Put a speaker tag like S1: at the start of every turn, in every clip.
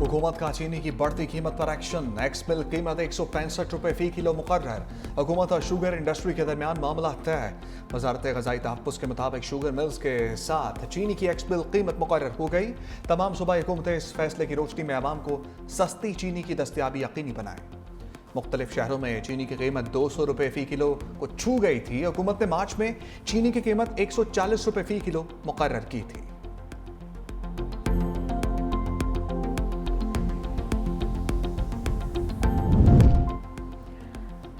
S1: हुकूमत का चीनी की बढ़ती कीमत पर एक्शन। एक्स मिल कीमत 165 रुपए फी किलो मुकर्रर। हुकूमत और शुगर इंडस्ट्री के दरमियान मामला तय। वजारत ग़ज़ाई तहफ़्फ़ुज़ के मुताबिक शुगर मिल्स के साथ चीनी की एक्स मिल कीमत मुकर्रर हो गई। तमाम सूबाई हुकूमतें इस फैसले की रोशनी में आवाम को सस्ती चीनी की दस्तियाबी यकीनी बनाएं। मुख्तलिफ शहरों में चीनी की कीमत 200 रुपए फी किलो को छू गई थी। हुकूमत ने मार्च में चीनी की कीमत 140 रुपए फी किलो मुकर्रर की थी।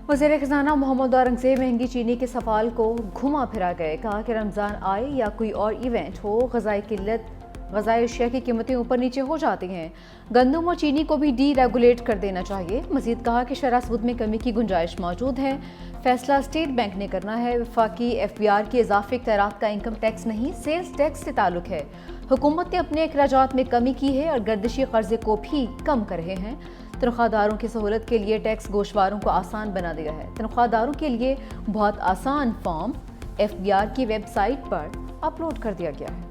S2: वज़ीर ख़ज़ाना मोहम्मद औरंगज़ेब महंगी चीनी के सवाल को घुमा फिरा गए। कहा कि रमज़ान आए या कोई और इवेंट हो, ग़ज़ाई किल्लत ग़ज़ाई अशिया की कीमतें ऊपर नीचे हो जाती हैं। गंदम और चीनी को भी डी रेगुलेट कर देना चाहिए। मज़ीद कहा कि शरह सूद में कमी की गुंजाइश मौजूद है। फैसला स्टेट बैंक ने करना है। वफाकी FBR के इजाफी इख्तियारात का इनकम टैक्स नहीं, सेल्स टैक्स से ताल्लुक है। हुकूमत ने अपने अखराजात में कमी की है और गर्दिशी कर्जे को भी कम कर रहे हैं। तनख्वाहदारों की सहूलत के लिए टैक्स गोशवारों को आसान बना दिया है। तनख्वाहदारों के लिए बहुत आसान फॉर्म FBR की वेबसाइट पर अपलोड कर दिया गया है।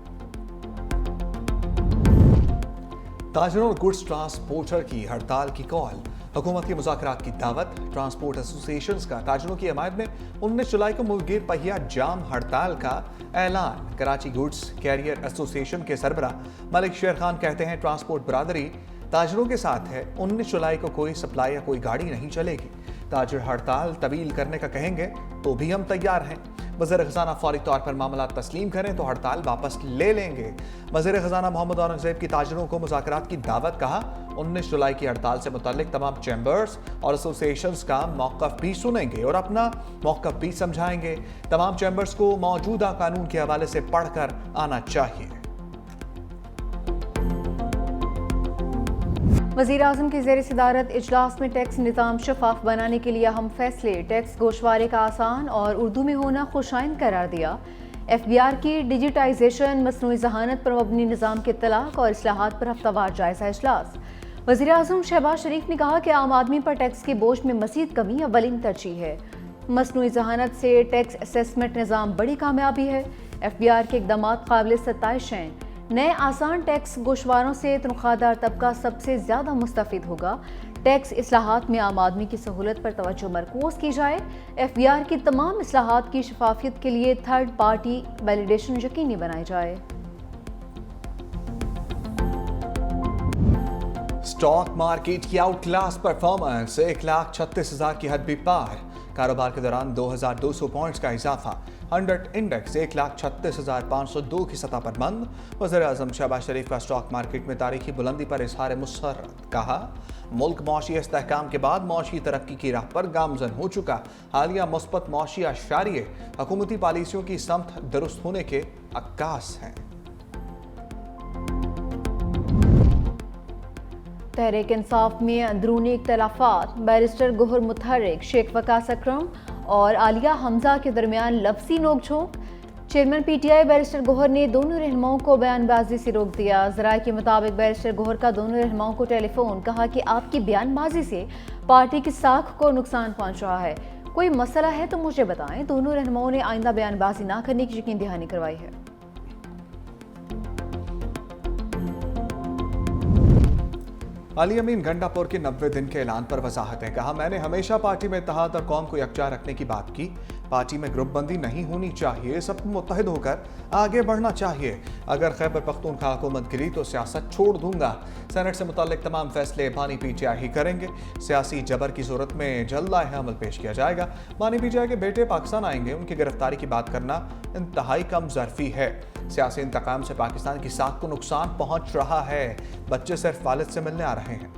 S1: ताजरों और गुड्स ट्रांसपोर्टर की हड़ताल की कॉल। हुकूमत की मुज़ाकरात की दावत। ट्रांसपोर्ट एसोसिएशंस का ताजरों की हमायत में 19 जुलाई को मुल्कगीर पहिया जाम हड़ताल का ऐलान। कराची गुड्स कैरियर एसोसिएशन के सरबराह मलिक शेर खान कहते हैं, ट्रांसपोर्ट बरादरी ताजरों के साथ है। 19 जुलाई को कोई सप्लाई या कोई गाड़ी नहीं चलेगी। ताजर हड़ताल तवील करने का कहेंगे तो भी हम तैयार हैं। वज़ीर ख़ज़ाना फौरी तौर पर मामला तस्लीम करें तो हड़ताल वापस ले लेंगे। वज़ीर ख़ज़ाना मोहम्मद औरंगज़ेब की ताजरों को मुज़ाकरात की दावत। कहा 19 जुलाई की हड़ताल से मुतल्लिक तमाम चैम्बर्स और एसोसिएशंस का मौक़िफ़ भी सुनेंगे और अपना मौक़िफ़ भी समझाएंगे। तमाम चैम्बर्स को मौजूदा कानून के हवाले से पढ़कर आना चाहिए।
S2: वज़ीर आज़म की ज़ेर सदारत इजलास में टैक्स निज़ाम शफाफ बनाने के लिए अहम फैसले। टैक्स गोशवारे का आसान और उर्दू में होना खुशाइन करार दिया। FBR की डिजिटाइजेशन, मसनूई ज़हानत पर मबनी निज़ाम के तलाक और इस्लाहात पर हफ्तावार जायज़ा इजलास। वज़ीर आज़म शहबाज शरीफ ने कहा कि आम आदमी पर टैक्स के बोझ में मज़ीद कमी अवलिन तरजीह है। मसनूई ज़हानत से टैक्स असेसमेंट निज़ाम बड़ी कामयाबी है। FBR के इक़दाम काबिल सत्ताइश हैं। नए आसान टैक्स गोशवारों से तनख्वाहदार तबका सबसे ज़्यादा मुस्तफ़िद होगा। टैक्स इस्लाहात में आम आदमी की सहूलत पर तवज्जो मरकूज़ की जाए। FBR की तमाम इस्लाहात की शफाफियत के लिए थर्ड पार्टी वैलिडेशन यकीनी बनाई जाए।
S1: स्टॉक मार्केट की आउट क्लास परफॉर्मेंस। 1,36,000 की हद भी पार। कारोबार के दौरान 2,200 पॉइंट्स का इजाफा। 100 इंडेक्स 1,36,502 की सतह पर बंद। वज़ीर आज़म शहबाज शरीफ का स्टॉक मार्केट में तारीखी बुलंदी पर इजहार मुसर्रत। कहा मुल्क मौशी इस्तेहकाम के बाद मौशी तरक्की की राह पर गामजन हो चुका। हालिया मुस्बत मौशी अशारिये हुकूमती पॉलिसियों की समत दुरुस्त होने के अक्कास हैं।
S2: तहरीक इंसाफ में अंदरूनी इख्तलाफात। बैरिस्टर गोहर मुतहर्रिक, शेख वकास अकरम और आलिया हमजा के दरमियान लफ्जी नोकझोंक। चेयरमैन PTI बैरिस्टर गोहर ने दोनों रहनुमाओं को बयानबाजी से रोक दिया। ज़राए के मुताबिक बैरिस्टर गोहर का दोनों रहनुमाओं को टेलीफोन। कहा कि आपकी बयानबाजी से पार्टी की साख को नुकसान पहुंच रहा है। कोई मसला है तो मुझे बताएं। दोनों रहनुमाओं ने आइंदा बयानबाजी ना करने की यकीन दहानी करवाई है।
S1: अली अमीन गंडापुर के 90 दिन के ऐलान पर वजाहतें। कहा मैंने हमेशा पार्टी में इत्तेहाद और कौम को यकजा रखने की बात की। पार्टी में ग्रुप बंदी नहीं होनी चाहिए, सबको मुत्तहिद होकर आगे बढ़ना चाहिए। अगर खैबर पख्तूनख्वा हुकूमत गिरी तो सियासत छोड़ दूंगा। सेनेट से मुताल्लिक तमाम फैसले बानी PTI ही करेंगे। सियासी जबर की सूरत में जल्द लाए अमल पेश किया जाएगा। बानी PTI के बेटे पाकिस्तान आएंगे, उनकी गिरफ्तारी की बात करना इंतहाई कम ज़रफ़ी है। सियासी इंतकाम से पाकिस्तान की साख को नुकसान पहुंच रहा है। बच्चे सिर्फ वालिद से मिलने आ रहे हैं।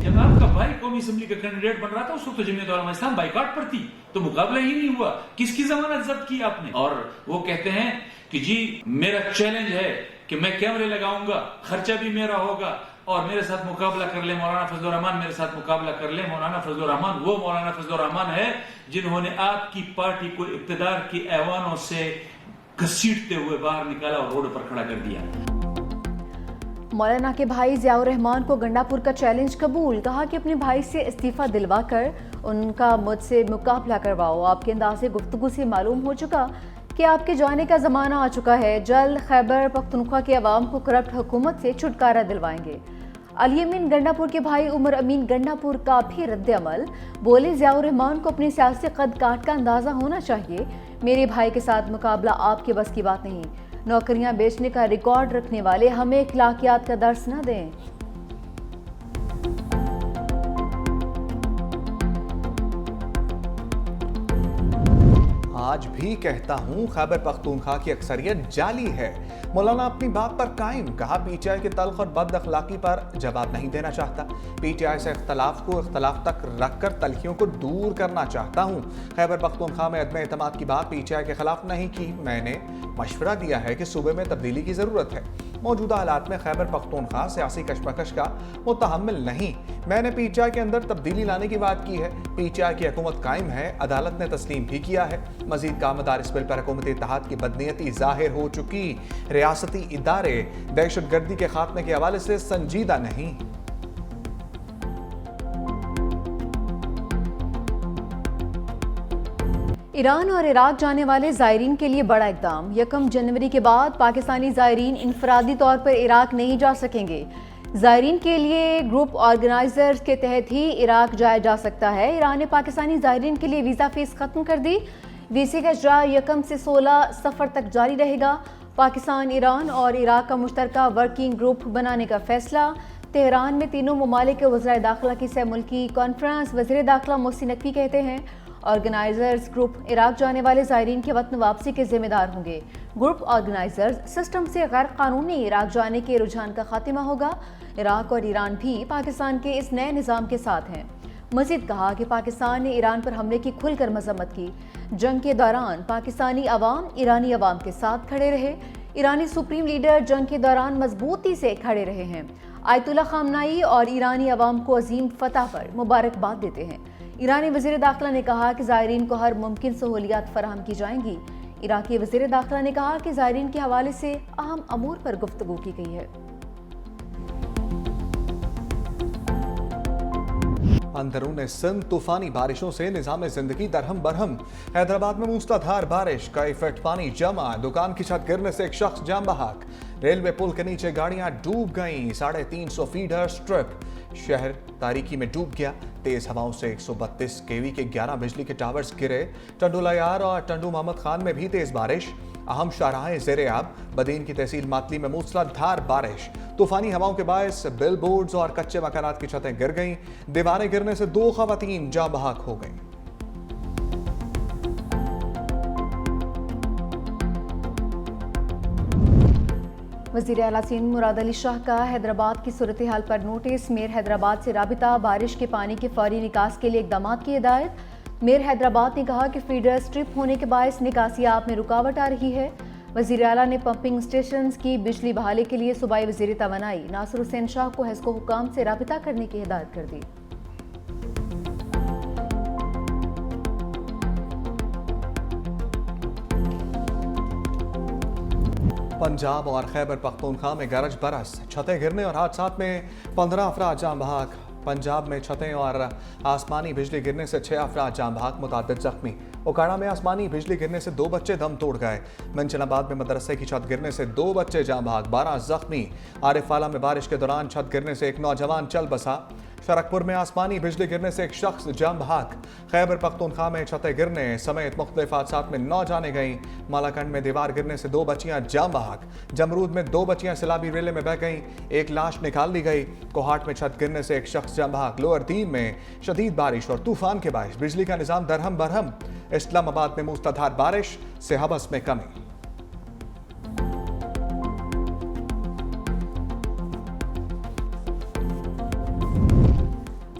S3: जब आपका भाई कौमी असेंबली का कैंडिडेट बन रहा था, उस वक्त तो जमीयत उलमा इस्लाम बाइकाट पर थी, तो मुकाबला ही नहीं हुआ। किसकी जमानत जब्त की आपने? और वो कहते हैं कि जी मेरा चैलेंज है कि मैं कैमरे लगाऊंगा, खर्चा भी मेरा होगा और मेरे साथ मुकाबला कर ले मौलाना फजलुर रहमान, मेरे साथ मुकाबला कर ले। मौलाना फजलुर रहमान वो मौलाना फजलुर रहमान है जिन्होंने आपकी पार्टी को इक्तदार के ऐवानों से घसीटते हुए बाहर निकाला और रोड पर खड़ा कर दिया।
S2: मौलाना के भाई ज़ियाउर रहमान को गंडापुर का चैलेंज कबूल। कहा कि अपने भाई से इस्तीफा दिलवा कर उनका मुझसे मुकाबला करवाओ। आपके अंदाज़े गुफ्तगू से मालूम हो चुका कि आपके जाने का ज़माना आ चुका है। जल्द खैबर पख्तूनख्वा के अवाम को करप्ट हुकूमत से छुटकारा दिलवाएंगे। अली अमीन गंडापुर के भाई उमर अमीन गंडापुर का भी रद्द अमल। बोले ज़ियाउर रहमान को अपनी सियासी कद काट का अंदाज़ा होना चाहिए। मेरे भाई के साथ मुकाबला आपके बस की बात नहीं। नौकरियां बेचने का रिकॉर्ड रखने वाले हमें अखलाकियात का दर्स न दें।
S1: आज भी कहता हूं खैबर पख्तूनख्वा की अक्सरियत जाली है। मौलाना अपनी बात पर कायम। कहा पीटीआई के तल्ख और बद अखलाकी पर जवाब नहीं देना चाहता। पीटीआई से इख्तलाफ को इख्तलाफ तक रखकर तलखियों को दूर करना चाहता हूं। खैबर पख्तूनख्वा में अदम एतमाद की बात पीटीआई के खिलाफ नहीं की। मैंने मशवरा दिया है कि सूबे में तब्दीली की जरूरत है। मौजूदा हालात में खैबर पख्तूनख्वा सियासी कशमकश का मुतहम्मिल नहीं। मैंने पीटीआई के अंदर तब्दीली लाने की बात की है। पीटीआई की हुकूमत कायम है, अदालत ने तस्लीम भी किया है। मजीद कामदार इस बिल पर हुकूमत इत्तेहाद की बदनीयती जाहिर हो चुकी। रियासती इदारे दहशतगर्दी के खात्मे के हवाले से संजीदा नहीं।
S2: ईरान और इराक जाने वाले ज़ायरीन के लिए बड़ा इक़दाम। 1 जनवरी के बाद पाकिस्तानी ज़ायरीन इनफरादी तौर पर इराक नहीं जा सकेंगे। ज़ायरीन के लिए ग्रुप ऑर्गेनाइजर्स के तहत ही इराक जाया जा सकता है। ईरान ने पाकिस्तानी ज़ायरीन के लिए वीज़ा फीस ख़त्म कर दी। वीज़े का इजरा 1 से 16 सफ़र तक जारी रहेगा। पाकिस्तान, ईरान और इराक का मुश्तरका वर्किंग ग्रुप बनाने का फैसला। तेहरान में तीनों ममालिक के वज़राए दाखिला की सह मुल्की कॉन्फ्रेंस। वज़ीर दाखिला मोहसिन नकवी कहते हैं ऑर्गेनाइजर्स ग्रुप इराक जाने वाले ज़ायरीन के वतन वापसी के जिम्मेदार होंगे। ग्रुप ऑर्गेनाइजर्स सिस्टम से गैर कानूनी इराक जाने के रुझान का खात्मा होगा। इराक और ईरान भी पाकिस्तान के इस नए निज़ाम के साथ हैं। मज़ीद कहा कि पाकिस्तान ने ईरान पर हमले की खुलकर मजम्मत की। जंग के दौरान पाकिस्तानी अवाम ईरानी अवाम के साथ खड़े रहे। ईरानी सुप्रीम लीडर जंग के दौरान मजबूती से खड़े रहे हैं। आयतुल्ला खामनाई और ईरानी अवाम को अजीम फतह पर मुबारकबाद देते हैं। ईरानी वज़ीर दाखिला ने कहा कि ज़ायरीन को हर मुमकिन सहूलियात फराहम की जाएंगी। इराकी वज़ीर दाखिला ने कहा कि ज़ायरीन के हवाले से अहम अमूर पर गुफ्तगू की गई है।
S1: अंदरून सिंध तूफानी बारिशों से निजाम जिंदगी दरहम बरहम। हैदराबाद में मूसलाधार बारिश, कई फीट पानी जमा। दुकान की छत गिरने से एक शख्स जान बहक। रेलवे पुल के नीचे गाड़ियां डूब गईं। 350 फीडर स्ट्रिप। शहर तारीकी में डूब गया। तेज हवाओं से 132 केवी के 11 बिजली के टावर्स गिरे। टंडू लयार और टंडू मोहम्मद खान में भी तेज बारिश। अहम शाहराहें ज़ेर-ए-आब। बदीन की तहसील मातली में मूसलाधार बारिश। तूफानी हवाओं के बायस बिल बोर्ड्स और कच्चे मकानात की छतें गिर गईं। दीवारें गिरने से 2 खवातीन जाँ बहक हो गईं।
S2: वज़ीर आला सिंध मुराद अली शाह का हैदराबाद की सूरत हाल पर नोटिस। मेयर हैदराबाद से राबिता। बारिश के पानी के फौरी निकास के लिए इक़दाम की हिदायत। मेयर हैदराबाद ने कहा कि फीडर स्ट्रिप होने के बायस निकासियाब में रुकावट आ रही है। वज़ीर आला ने पंपिंग स्टेशन की बिजली बहाली के लिए सूबाई वज़ीर तवानाई नासिर हुसैन शाह को हेस्को हुकाम से राबिता करने की हिदायत कर दी।
S1: पंजाब और खैबर पख्तूनख्वा में गरज बरस, छतें गिरने और हादसात में 15 अफराद जान बहक। पंजाब में छतें और आसमानी बिजली गिरने से 6 अफराद जान बहक, मुतादिद जख्मी। ओकाड़ा में आसमानी बिजली गिरने से 2 बच्चे दम तोड़ गए। मंचनाबाद में मदरसे की छत गिरने से 2 बच्चे जान बहक, 12 जख्मी। आरिफवाला में बारिश के दौरान छत गिरने से एक नौजवान चल बसा। शरकपुर में आसमानी बिजली गिरने से एक शख्स जान बहक। खैबर पख्तूनख्वा में छतें गिरने समेत मुख्तलिफ हादसात में 9 जाने गईं। मालाकंड में दीवार गिरने से 2 बच्चियां जान बहक। जमरूद में 2 बच्चियां सैलाबी रेले में बह गईं, एक लाश निकाल ली गई। कोहाट में छत गिरने से एक शख्स जान बहक। लोअर दीन में शदीद बारिश और तूफान के बायस बिजली का निजाम दरहम बरहम। इस्लामाबाद में मूसलाधार बारिश से हवस में कमी।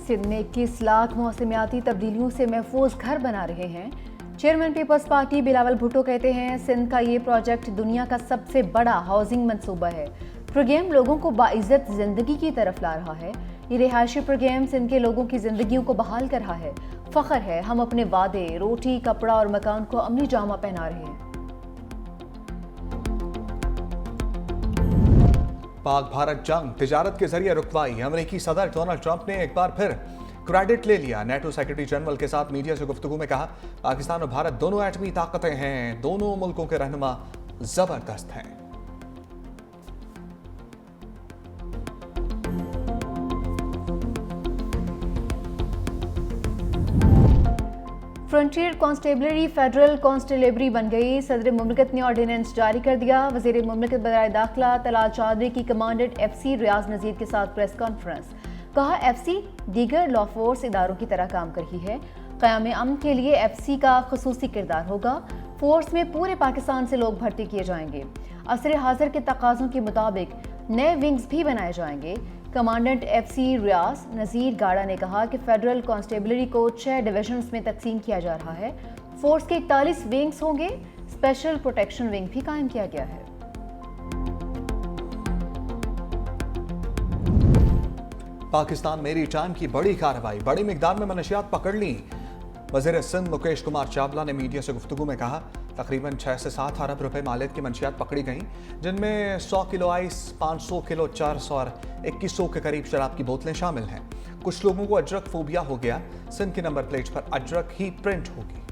S2: सिंध में 21 लाख मौसमियाती तब्दीलियों से महफूज घर बना रहे हैं। चेयरमैन पीपल्स पार्टी बिलावल भुट्टो कहते हैं सिंध का ये प्रोजेक्ट दुनिया का सबसे बड़ा हाउसिंग मंसूबा है। प्रोग्राम लोगों को बाइज्जत जिंदगी की तरफ ला रहा है। ये रिहायशी प्रोग्राम सिंध के लोगों की जिंदगियों को बहाल कर रहा है। फख्र है हम अपने वादे, रोटी, कपड़ा और मकान को अमली जामा पहना रहे हैं।
S1: पाक भारत जंग तिजारत के जरिए रुकवाई। अमेरिकी सदर डोनाल्ड ट्रंप ने एक बार फिर क्रेडिट ले लिया। नेटो सेक्रेटरी जनरल के साथ मीडिया से गुफ्तगू में कहा, पाकिस्तान और भारत दोनों एटमी ताकतें हैं, दोनों मुल्कों के रहनुमा जबरदस्त हैं।
S2: फ्रंटियर कांस्टेबलरी फेडरल कांस्टेबलरी बन गई। सदर मुमलिकत ने ऑर्डिनेंस जारी कर दिया। वजीर मुमलिकत बराए दाखिला तलाल चौधरी की कमांडेंट FC रियाज नजीर के साथ प्रेस कॉन्फ्रेंस। कहा, FC दीगर लॉ फोर्स इदारों की तरह काम कर रही है। क़याम अमन के लिए FC का खसूसी किरदार होगा। फोर्स में पूरे पाकिस्तान से लोग भर्ती किए जाएंगे। असर हाजिर के तकाज़ों के मुताबिक नए विंग्स भी बनाए जाएंगे। कमांडेंट FC रियाज नज़ीर गाड़ा ने कहा कि फेडरल कांस्टेबलरी को 6 डिविजन्स में तकसीम किया जा रहा है। फोर्स के 41 विंग्स होंगे। स्पेशल प्रोटेक्शन विंग भी कायम किया गया है।
S1: पाकिस्तान मेरी टाइम की बड़ी कार्रवाई, बड़ी मिकदार में मनशियात पकड़ ली। वज़ीर सिंध मुकेश कुमार चावला ने मीडिया से गुफ्तगू में कहा, तकरीबन 6 से 7 अरब रुपए मालियत की मंशियात पकड़ी गई, जिनमें 100 किलो आइस, 500 किलो चर्स और 2100 के करीब शराब की बोतलें शामिल हैं। कुछ लोगों को अजरक फोबिया हो गया। सिंध की नंबर प्लेट पर अजरक ही प्रिंट होगी।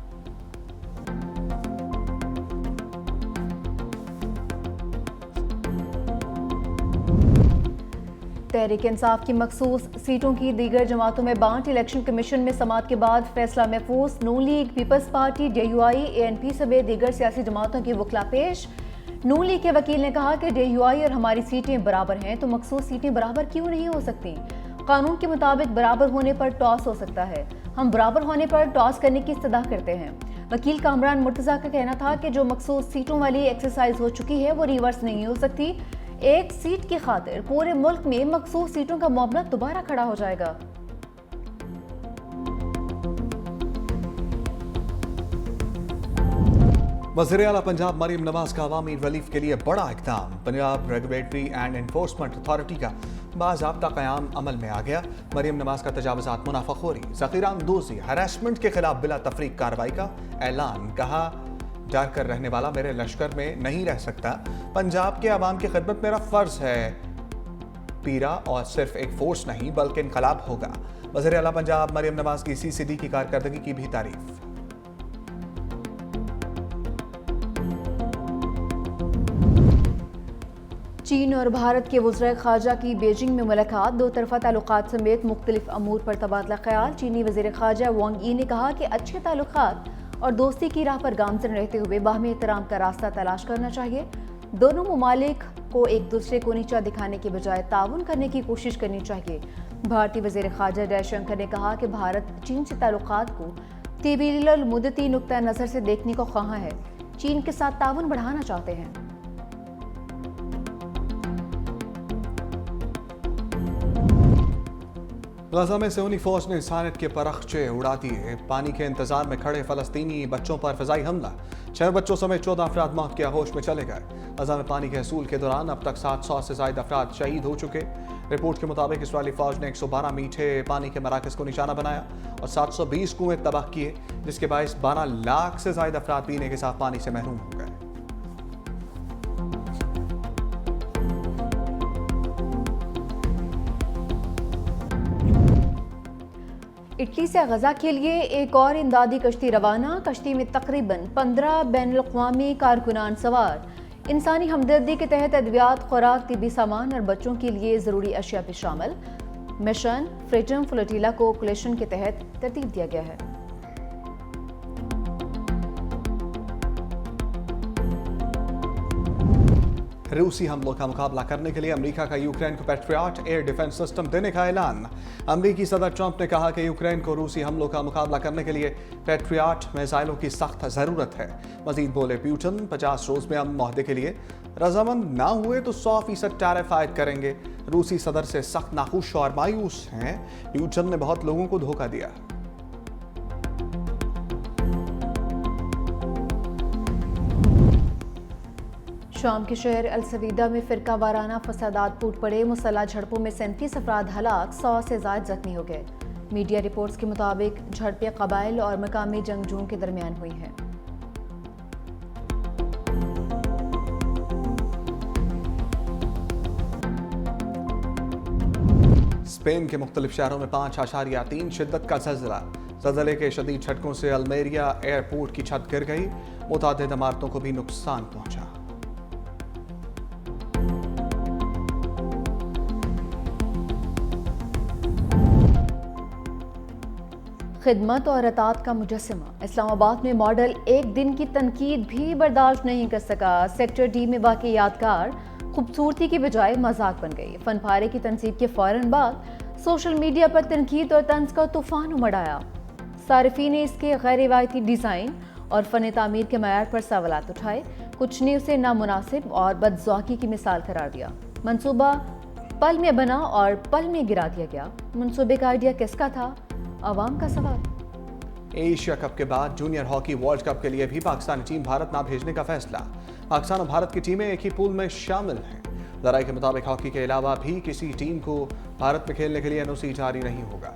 S2: तहरीक इंसाफ की मखसूस सीटों की दीगर जमातों में बांट। इलेक्शन कमीशन में समाअत के बाद फैसला महफूज। Noon League, Peoples Party, DUI, ANP समेत दीगर सियासी जमातों की वकला पेश। नून लीग के वकील ने कहा कि DUI और हमारी सीटें बराबर हैं, तो मखसूस सीटें बराबर क्यों नहीं हो सकती? कानून के मुताबिक बराबर होने पर टॉस हो सकता है। हम बराबर होने पर टॉस करने की इस्तदा करते हैं। वकील कामरान मुर्तजा का कहना था कि जो मखसूस सीटों वाली एक्सरसाइज हो चुकी है वो रिवर्स नहीं हो सकती। एक सीट की खातिर पूरे मुल्क में मखसूस सीटों का मामला दोबारा खड़ा हो जाएगा।
S1: वज़ीर आला पंजाब मरीम नवाज का अवामी रिलीफ के लिए बड़ा इक़दाम। Punjab regulatory and enforcement authority का बाज़ाब्ता क़याम अमल में आ गया। मरीम नवाज का तजावुज़ात, मुनाफाखोरी, ज़ख़ीरा अंदोज़ी, हरासमेंट के खिलाफ बिला तफरीक कार्रवाई का ऐलान। कहा, डर कर रहने वाला मेरे लश्कर में नहीं रह सकता। पंजाब के अवाम की खिदमत मेरा फ़र्ज है। पीरा और सिर्फ एक फोर्स नहीं बल्कि इनकलाब होगा। वज़ीर आला पंजाब मरीम नवाज की CCD की कारकर्दगी की भी तारीफ।
S2: चीन और भारत के वज़ीर ख़ारजा की बीजिंग में मुलाकात। दो तरफ़ा ताल्लुकात समेत मुख्तलिफ अमूर पर तबादला ख्याल। चीनी वज़ीर ख़ारजा वांग यी ने कहा कि अच्छे ताल्लुकात और दोस्ती की राह पर गामजन रहते हुए बाहमी एहतराम का रास्ता तलाश करना चाहिए। दोनों ममालिक को एक दूसरे को नीचा दिखाने के बजाय ताउन करने की कोशिश करनी चाहिए। भारतीय वज़ीर ख़ारजा जयशंकर ने कहा कि भारत चीन से ताल्लुकात को तवील मुद्दती नुक्ता नज़र से देखने को ख्वाह है। चीन के साथ ताउन बढ़ाना चाहते हैं।
S1: गजा में सेऊनी फौज ने इंसानियत के परखचे उड़ा दिए। पानी के इंतजार में खड़े फलस्तीनी बच्चों पर फ़िज़ाई हमला। 6 बच्चों समेत 14 अफराद मौत के आगोश में चले गए। गजा में पानी के हसूल के दौरान अब तक 700 से ज़ायद अफराद शहीद हो चुके। रिपोर्ट के मुताबिक इसराइली फौज ने 112 मीठे पानी के मराकज़ को निशाना बनाया और 720 कुएं तबाह किए, जिसके बायस 12 लाख से ज़ायद अफराद पीने के साफ पानी से महरूम हो गए।
S2: इटली से गजा के लिए एक और इमदादी कश्ती रवाना। कश्ती में तकरीबन 15 बैनुल-अक़वामी कारकुनान सवार। इंसानी हमदर्दी के तहत अद्वियात, खुराक, तिब्बी सामान और बच्चों के लिए ज़रूरी अशिया भी शामिल। मिशन फ्रीडम फ्लोटिला को कोलिशन के तहत तरतीब दिया गया है।
S1: रूसी हमलों का मुकाबला करने के लिए अमेरिका का यूक्रेन को पैट्रियट एयर डिफेंस सिस्टम देने का ऐलान। अमेरिकी सदर ट्रंप ने कहा कि यूक्रेन को रूसी हमलों का मुकाबला करने के लिए पैट्रियट मिसाइलों की सख्त ज़रूरत है। मजीद बोले पुतिन 50 रोज़ में अमन मुआहदे के लिए रजामंद ना हुए तो 100% टैरिफ आयद करेंगे। रूसी सदर से सख्त नाखुश और मायूस हैं। पुतिन ने बहुत लोगों को धोखा दिया।
S2: शाम के शहर अल सवीदा में फिरका वाराना फसादात फूट पड़े। मुसल्लह झड़पों में 37 अफराद हलाक, 100 से ज़ायद जख्मी हो गए। मीडिया रिपोर्ट्स के मुताबिक झड़पें कबाइल और मकामी जंगजुओं के दरमियान हुई हैं।
S1: स्पेन के मुख्तलिफ शहरों में 5.3 शिद्दत का ज़लज़ला। ज़लज़ले के शदीद झटकों से अल्मेरिया एयरपोर्ट की छत गिर गई, मुतादिद इमारतों को भी नुकसान पहुंचा।
S2: खिदमत और अतात का मुजस्समा। इस्लामाबाद में मॉडल एक दिन की तनकीद भी बर्दाश्त नहीं कर सका। सेक्टर डी में वाक़ई यादगार खूबसूरती की बजाय मजाक बन गई। फनपारे की तनसीब के फ़ौरन बाद सोशल मीडिया पर तनकीद और तंज का तूफान उमड़ आया। सारिफीन ने इसके गैर रिवायती डिज़ाइन और फ़न तामीर के मयार पर सवालात उठाए। कुछ ने उसे नामुनासिब और बदज़ौक़ी की मिसाल करार दिया। मंसूबा पल में बना और पल में गिरा दिया गया। मंसूबे का आइडिया किसका था? आवाम का सवाल।
S1: एशिया कप के बाद जूनियर हॉकी वर्ल्ड कप के लिए भी पाकिस्तानी टीम भारत ना भेजने का फैसला। पाकिस्तान और भारत की टीमें एक ही पूल में शामिल हैं। जराये के मुताबिक हॉकी के अलावा भी किसी टीम को भारत में खेलने के लिए एनओसी जारी नहीं होगा।